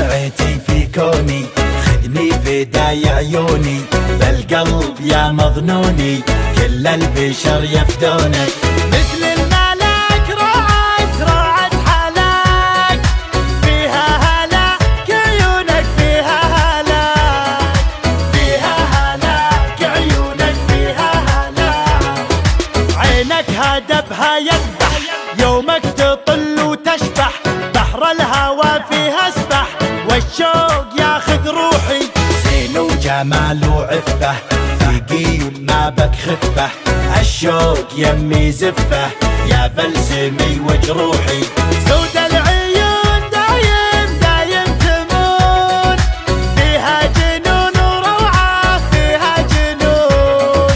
شمعتي في كوني، خذني فداي عيوني، بالقلب يا مظنوني، كل البشر يفدونك. مثل الملك روعة حلاك، فيها هلاك عيونك، فيها هلاك، فيها هلاك عيونك، فيها هلاك. عينك هدبها يذبح، يومك تطل وتشبح، بحر الهوى فيها اسبح، والشوق ياخذ روحي. زين وجمال وعفة، ثقيل ما بك خفة، الشوق يمي زفة، يا بلسمي وجروحي. سود العيون دايم دايم تمون، فيها جنون وروعة، فيها جنون،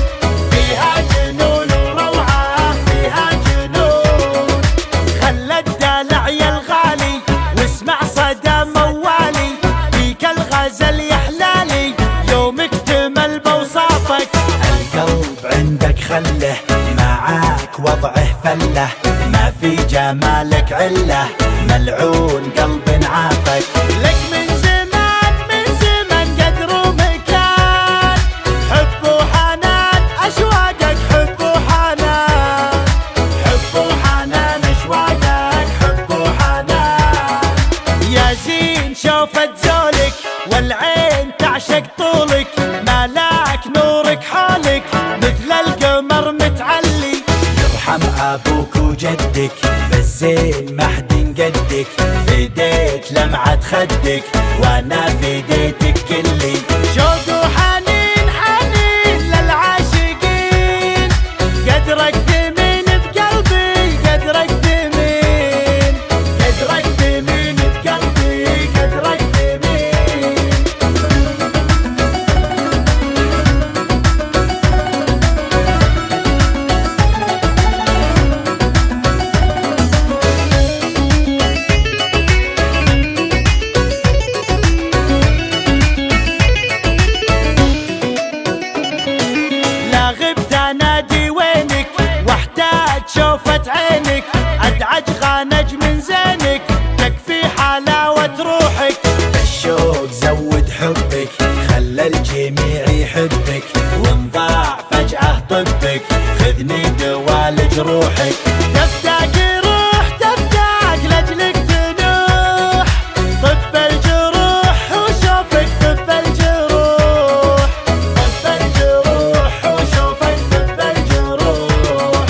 فيها جنون وروعة، فيها جنون. خلى الدلع يا الغالي واسمع صدى موالي، فيك الغزل يحلالي، يوم اكتمل بوصافك. القلب عندك خله، معاك وضعه فله، ما في جمالك عله، ملعون قلب عافك. لك من زمان من زمان قدر ومكان، حب وحنان اشواقك، حب وحنان، حب وحنان اشواقك، حب وحنان. يا زين شوفت زولك والعين تعشق طولك، ملاك نورك حولك مثل القمر متعلي. يرحم ابوك وجدك، بالزين ما حد قدك، فديت لمعة خدك، وانا فديتك كلي. شوق وحنين حنين للعاشقين، قدرك ثمين بقلبي، قدرك ثمين، قدرك ثمين بقلبي، قدرك ثمين. لا غبت انادي وينك، واحتاج شوفة عينك، ادعج خانج من زينك، تكفي حلاوة روحك. الشوق زود حبك، خلى الجميع يحبك، وانضاع فجأة طبك، خذني دوال جروحك. تفتاك روح تفتاك لاجلك تنوح، طب الجروح وشوفك، طب الجروح، طب الجروح وشوفك، طب الجروح.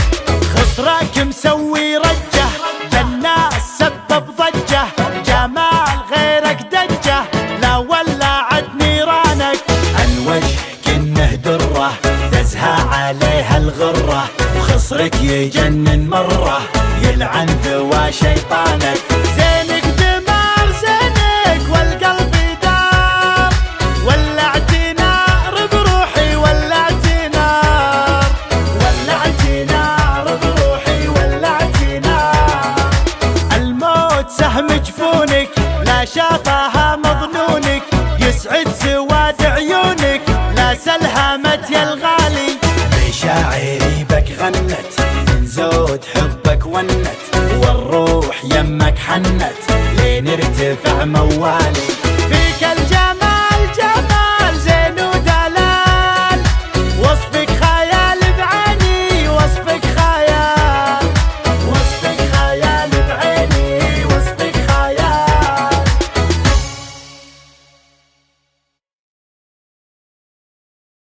خسراك مسوي رجه، بالناس سبب ضجه، جمال غيرك دجه، لا ولعت نيرانك. الوجه كنه دره، تزهى عليها الغره، وخصرك يجنن مره، يلعن ثوى شيطانك. زينك دمار زينك والقلب دار، ولعت نار بروحي، ولعت نار، ولعت نار بروحي، ولعت نار. الموت سهم جفونك، لا شافها مظنونك، يسعد سواد عيونك، لا سلهمت يا الغالي. مشاعري بك غنت، من زود حبك ونت، والروح يمك حنت، لين ارتفع موالي.